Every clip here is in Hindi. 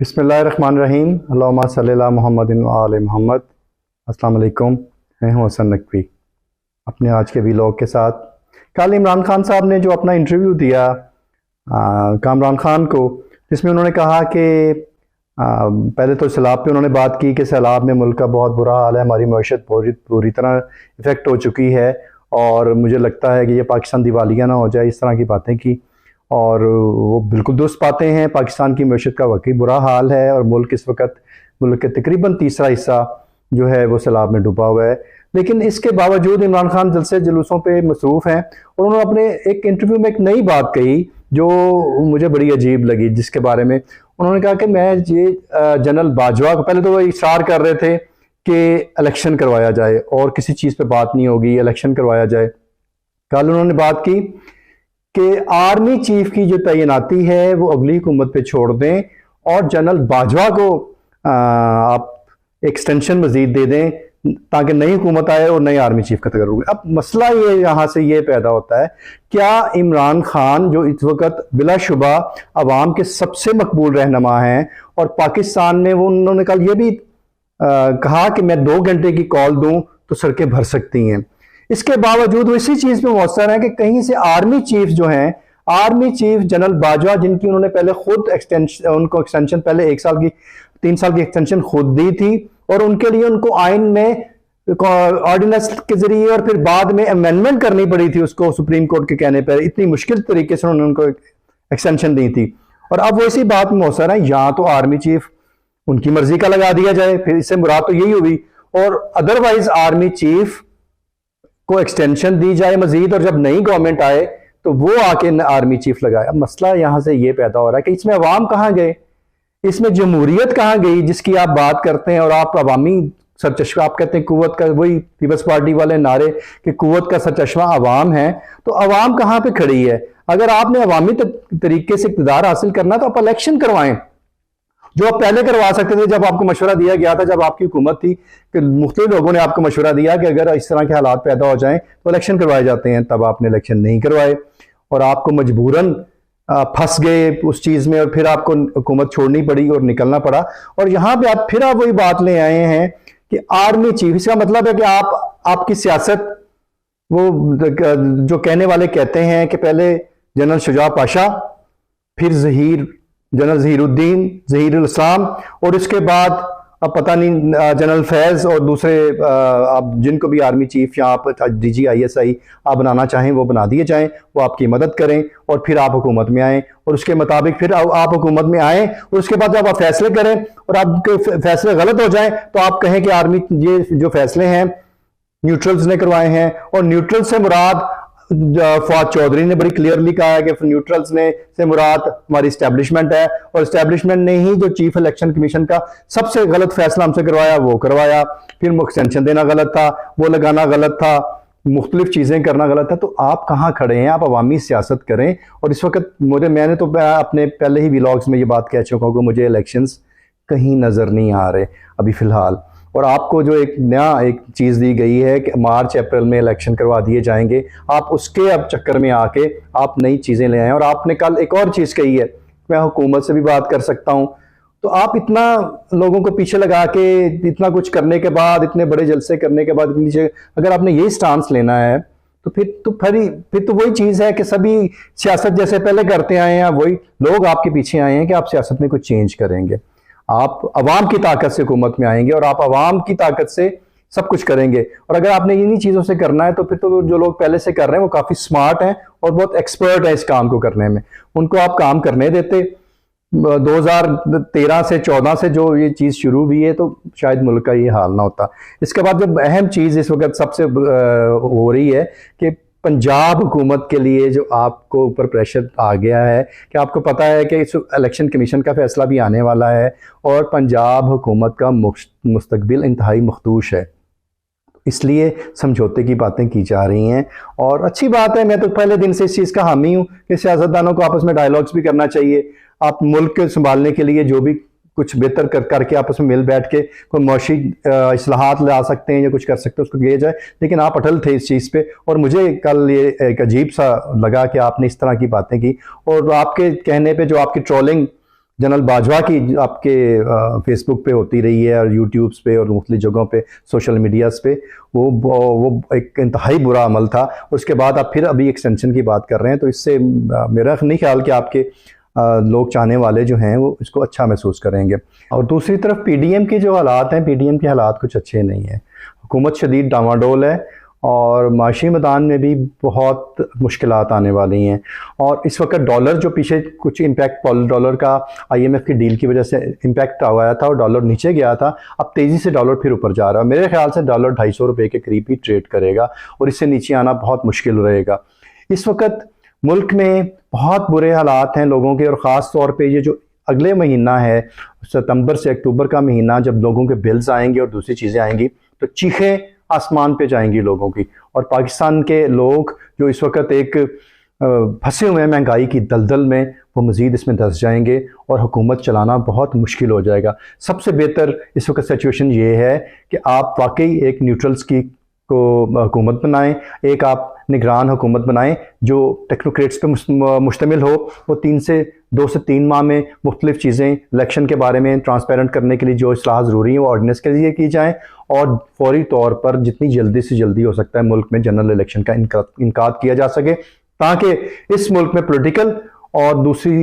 बिस्मिल्लाहिर्रहमानिर्रहीम। अल्लाहुम्मा सल्ली अला मुहम्मदिन व आले मुहम्मद। अस्सलाम वालेकुम। मैं हूं हसन नकवी अपने आज के व्लॉग के साथ। कल इमरान खान साहब ने जो अपना इंटरव्यू दिया कामरान खान को, जिसमें उन्होंने कहा कि पहले तो सैलाब पे उन्होंने बात की कि सैलाब में मुल्क का बहुत बुरा हाल है, हमारी मईशत पूरी तरह इफ़ेक्ट हो चुकी है और मुझे लगता है कि ये पाकिस्तान दिवालिया ना हो जाए, इस तरह की बातें की। और वो बिल्कुल दुरुस्त बातें हैं। पाकिस्तान की मईशत का वाकई बुरा हाल है और मुल्क इस वक्त मुल्क के तकरीबन तीसरा हिस्सा जो है वो सैलाब में डूबा हुआ है। लेकिन इसके बावजूद इमरान खान जलसे जुलूसों पे मसरूफ़ हैं और उन्होंने अपने एक इंटरव्यू में एक नई बात कही जो मुझे बड़ी अजीब लगी, जिसके बारे में उन्होंने कहा कि मैं ये जनरल बाजवा को, पहले तो वो इशरार कर रहे थे कि इलेक्शन करवाया जाए और किसी चीज़ पे बात नहीं होगी, इलेक्शन करवाया जाए। कल उन्होंने बात की कि आर्मी चीफ की जो तैनाती है वो अगली हुकूमत पे छोड़ दें और जनरल बाजवा को आप एक्सटेंशन मजीद दे दें ताकि नई हुकूमत आए और नए आर्मी चीफ का तगर्र हो। अब मसला ये यहाँ से ये पैदा होता है, क्या इमरान खान जो इस वक्त बिलाशुबा अवाम के सबसे मकबूल रहनुमा हैं और पाकिस्तान में वो उन्होंने कल ये भी कहा कि मैं 2 घंटे की कॉल दूं तो सड़कें भर सकती हैं, इसके बावजूद वो इसी चीज पे मौसर है कि कहीं से आर्मी चीफ जो हैं, आर्मी चीफ जनरल बाजवा, जिनकी उन्होंने पहले खुद उनको एक्सटेंशन पहले 1 साल की 3 साल की एक्सटेंशन खुद दी थी और उनके लिए उनको आइन में ऑर्डिनेंस के जरिए और फिर बाद में अमेंडमेंट करनी पड़ी थी, उसको सुप्रीम कोर्ट के कहने पर इतनी मुश्किल तरीके से उन्होंने उनको एक्सटेंशन दी थी। और अब वो इसी बात में मौसर है, या तो आर्मी चीफ उनकी मर्जी का लगा दिया जाए, फिर इससे मुराद तो यही हुई, और अदरवाइज आर्मी चीफ को एक्सटेंशन दी जाए मजीद, और जब नई गवर्नमेंट आए तो वो आके आर्मी चीफ लगाए। अब मसला यहां से ये पैदा हो रहा है कि इसमें अवाम कहां गए, इसमें जमहूरियत कहां गई जिसकी आप बात करते हैं, और आप अवामी सरचश्मा, आप कहते हैं कुव्वत का, वही पीपल्स पार्टी वाले नारे कि कुव्वत का सरचश्मा अवाम है, तो अवाम कहां पे खड़ी है? अगर आपने अवामी तरीके से इक़्तिदार हासिल करना तो आप इलेक्शन करवाएं, जो आप पहले करवा सकते थे जब आपको मशवरा दिया गया था, जब आपकी हुकूमत थी, कि मुख्तलिफ लोगों ने आपको मशवरा दिया कि अगर इस तरह के हालात पैदा हो जाएं तो इलेक्शन करवाए जाते हैं। तब आपने इलेक्शन नहीं करवाए और आपको मजबूरन फंस गए उस चीज़ में और फिर आपको हुकूमत छोड़नी पड़ी और निकलना पड़ा। और यहाँ पे आप फिर वही बात ले आए हैं कि आर्मी चीफ, इसका मतलब है कि आपकी सियासत, वो जो कहने वाले कहते हैं कि पहले जनरल शुजा पाशा, फिर जनरल ज़हीरुल इस्लाम, और इसके बाद अब पता नहीं जनरल फैज़ और दूसरे आप जिनको भी आर्मी चीफ या आप DG ISI आप बनाना चाहें वो बना दिए जाएं, वो आपकी मदद करें और फिर आप हुकूमत में आएँ और उसके मुताबिक फिर आप हुकूमत में आएँ और उसके बाद जब आप फैसले करें और आपके फैसले गलत हो जाएं तो आप कहें कि आर्मी ये जो फैसले हैं न्यूट्रल्स ने करवाए हैं, और न्यूट्रल से मुराद फवाद चौधरी ने बड़ी क्लियरली कहा है कि न्यूट्रल्स से मुराद हमारी इस्टेब्लिशमेंट है, और इस्टेब्लिशमेंट ने ही जो चीफ इलेक्शन कमीशन का सबसे गलत फैसला हमसे करवाया वो करवाया, फिर एक्सटेंशन देना गलत था, वो लगाना गलत था, मुख्तलिफ चीज़ें करना गलत था। तो आप कहाँ खड़े हैं? आप अवामी सियासत करें। और इस वक्त मैंने तो अपने पहले ही व्लॉग्स में ये बात कह चुका हूँ कि मुझे इलेक्शंस कहीं नज़र नहीं आ रहे अभी फ़िलहाल, और आपको जो एक चीज़ दी गई है कि मार्च अप्रैल में इलेक्शन करवा दिए जाएंगे, आप उसके अब चक्कर में आके आप नई चीज़ें ले आए। और आपने कल एक और चीज़ कही है, मैं हुकूमत से भी बात कर सकता हूँ, तो आप इतना लोगों को पीछे लगा के इतना कुछ करने के बाद, इतने बड़े जलसे करने के बाद, अगर आपने यही स्टांस लेना है तो फिर तो वही चीज़ है कि सभी सियासत जैसे पहले करते आए हैं, वही लोग आपके पीछे आए हैं कि आप सियासत में कुछ चेंज करेंगे, आप अवाम की ताकत से हुकूमत में आएंगे और आप अवाम की ताकत से सब कुछ करेंगे। और अगर आपने इन्हीं चीज़ों से करना है तो फिर तो जो लोग पहले से कर रहे हैं वो काफ़ी स्मार्ट हैं और बहुत एक्सपर्ट हैं इस काम को करने में, उनको आप काम करने देते। 2013 से 14 से जो ये चीज़ शुरू हुई है तो शायद मुल्क का ये हाल ना होता। इसके बाद जब अहम चीज़ इस वक्त सबसे हो रही है कि पंजाब हुकूमत के लिए जो आपको ऊपर प्रेशर आ गया है कि आपको पता है कि इस इलेक्शन कमीशन का फैसला भी आने वाला है और पंजाब हुकूमत का मुस्तकबिल इंतहाई मखदूश है, इसलिए समझौते की बातें की जा रही हैं। और अच्छी बात है, मैं तो पहले दिन से इस चीज़ का हामी हूँ कि सियासतदानों को आपस में डायलॉग्स भी करना चाहिए। आप मुल्क के संभालने के लिए जो भी कुछ बेहतर करके आपस में मिल बैठ के कोई मौशी इस्लाहात ला सकते हैं या कुछ कर सकते हैं उसको किया जाए, लेकिन आप अटल थे इस चीज़ पे। और मुझे कल ये एक अजीब सा लगा कि आपने इस तरह की बातें की और आपके कहने पे जो आपकी ट्रोलिंग जनरल बाजवा की आपके फेसबुक पे होती रही है और यूट्यूब्स पे और मुख्तलिफ जगहों पे सोशल मीडियाज़ पे, वो एक इंतहाई बुरा अमल था। उसके बाद आप फिर अभी एक्सटेंशन की बात कर रहे हैं, तो इससे मेरा नहीं ख्याल कि आपके लोग चाहने वाले जो हैं वो इसको अच्छा महसूस करेंगे। और दूसरी तरफ पीडीएम के जो हालात हैं, पीडीएम के हालात कुछ अच्छे नहीं हैं। हुकूमत शदीद डामाडोल है और माशी मैदान में भी बहुत मुश्किलात आने वाली हैं। और इस वक्त डॉलर जो पीछे कुछ इम्पैक्ट डॉलर का आईएमएफ की डील की वजह से इम्पैक्ट आया था और डॉलर नीचे गया था, अब तेज़ी से डॉलर फिर ऊपर जा रहा है। मेरे ख्याल से डॉलर 250 रुपये के करीब ही ट्रेड करेगा और इससे नीचे आना बहुत मुश्किल रहेगा। इस वक्त मुल्क में बहुत बुरे हालात हैं लोगों के, और ख़ास तौर पे ये जो अगले महीना है सितंबर से अक्टूबर का महीना, जब लोगों के बिल्स आएंगे और दूसरी चीज़ें आएंगी तो चीखें आसमान पे जाएंगी लोगों की। और पाकिस्तान के लोग जो इस वक्त एक फंसे हुए हैं महंगाई की दलदल में, वो मज़ीद इसमें धंस जाएंगे और हुकूमत चलाना बहुत मुश्किल हो जाएगा। सबसे बेहतर इस वक्त सिचुएशन ये है कि आप वाकई एक न्यूट्रल्स की को हुकूमत बनाएं, एक आप निगरान हुकूमत बनाएं जो टेक्नोक्रेट्स पे मुश्तमिल हो। वो 2 से 3 माह में मुख्तलिफ चीज़ें इलेक्शन के बारे में ट्रांसपेरेंट करने के लिए जो इस्लाह ज़रूरी है वो ऑर्डिनेंस के लिए की जाएँ, और फौरी तौर पर जितनी जल्दी से जल्दी हो सकता है मुल्क में जनरल इलेक्शन का इनकाद किया जा सके, ताकि इस मुल्क में पॉलिटिकल और दूसरी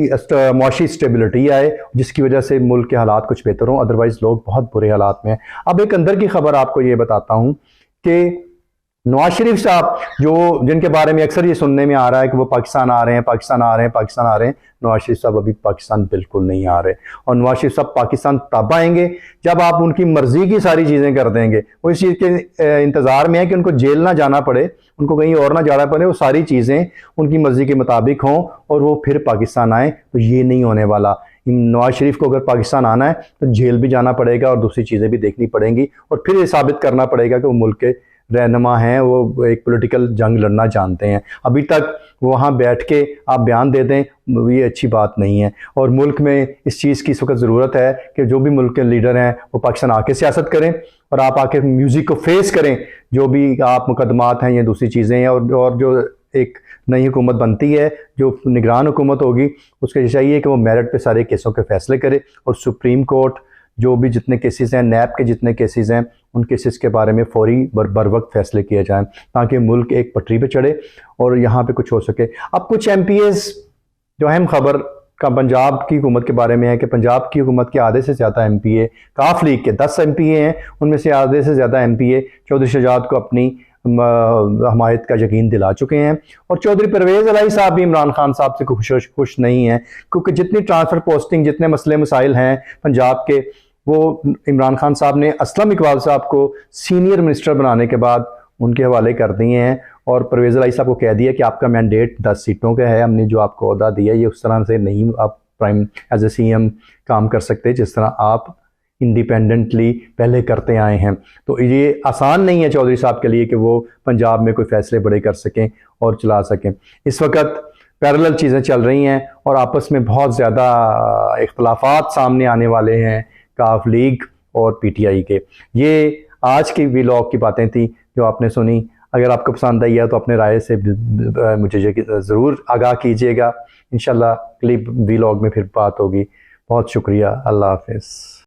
मुआशी स्टेबिलिटी आए, जिसकी वजह से मुल्क के हालात कुछ बेहतर हों। अदरवाइज़ लोग बहुत बुरे हालात में हैं। अब एक अंदर की खबर आपको ये बताता हूँ कि नवाज शरीफ साहब जिनके बारे में अक्सर ये सुनने में आ रहा है कि वो पाकिस्तान आ रहे हैं, पाकिस्तान आ रहे हैं, पाकिस्तान आ रहे हैं, नवाज शरीफ साहब अभी पाकिस्तान बिल्कुल नहीं आ रहे। और नवाज शरीफ साहब पाकिस्तान तब आएंगे जब आप उनकी मर्जी की सारी चीज़ें कर देंगे। वो इस चीज़ के इंतज़ार में है कि उनको जेल ना जाना पड़े, उनको कहीं और ना जाना पड़े, वो सारी चीज़ें उनकी मर्जी के मुताबिक हों और वो फिर पाकिस्तान आए। तो ये नहीं होने वाला। नवाज शरीफ को अगर पाकिस्तान आना है तो जेल भी जाना पड़ेगा और दूसरी चीज़ें भी देखनी पड़ेंगी, और फिर ये साबित करना पड़ेगा कि वो मुल्क के रहनुमा हैं, वो एक पॉलिटिकल जंग लड़ना जानते हैं। अभी तक वहाँ बैठ के आप बयान दे दें, ये अच्छी बात नहीं है। और मुल्क में इस चीज़ की इस वक्त ज़रूरत है कि जो भी मुल्क के लीडर हैं वो पाकिस्तान आके सियासत करें और आप आके म्यूज़िक को फेस करें। जो भी आप मुकदमात हैं या दूसरी चीज़ें हैं, और जो एक नई हुकूमत बनती है जो निगरान हुकूमत होगी, उसके चाहिए कि वो मेरिट पे सारे केसों के फैसले करे, और सुप्रीम कोर्ट जो भी जितने केसेस हैं, नैब के जितने केसेस हैं, उन केसेस के बारे में फौरी बर वक्त फैसले किए जाएं, ताकि मुल्क एक पटरी पे चढ़े और यहाँ पे कुछ हो सके। अब कुछ MPAs जो अहम खबर का पंजाब की हुकूमत के बारे में है कि पंजाब की हुकूमत के आधे से ज़्यादा MPA, काफ लीग के 10 MPA हैं, उनमें से आधे से ज़्यादा MPA चौधरी शहजाद को अपनी हमायत का यकीन दिला चुके हैं। और चौधरी परवेज़ इलाही साहब भी इमरान खान साहब से खुश नहीं हैं, क्योंकि जितनी ट्रांसफ़र पोस्टिंग, जितने मसले मसाइल हैं पंजाब के, वो इमरान खान साहब ने असलम इकबाल साहब को सीनियर मिनिस्टर बनाने के बाद उनके हवाले कर दिए हैं। और परवेज़ इलाही साहब को कह दिया कि आपका मैंडेट 10 सीटों का है, हमने जो आपको ओहदा दिया ये उस तरह से नहीं आप प्राइम एज ए CM काम कर सकते जिस तरह आप इंडिपेंडेंटली पहले करते आए हैं। तो ये आसान नहीं है चौधरी साहब के लिए कि वो पंजाब में कोई फैसले बड़े कर सकें और चला सकें। इस वक्त पैरेलल चीज़ें चल रही हैं और आपस में बहुत ज़्यादा इख्तलाफात सामने आने वाले हैं काफ लीग और PTI के। ये आज की व्लॉग की बातें थी जो आपने सुनी। अगर आपको पसंद आई है तो अपने राय से मुझे ज़रूर आगाह कीजिएगा। इंशाल्लाह अगली व्लॉग में फिर बात होगी। बहुत शुक्रिया। अल्लाह हाफ़िज़।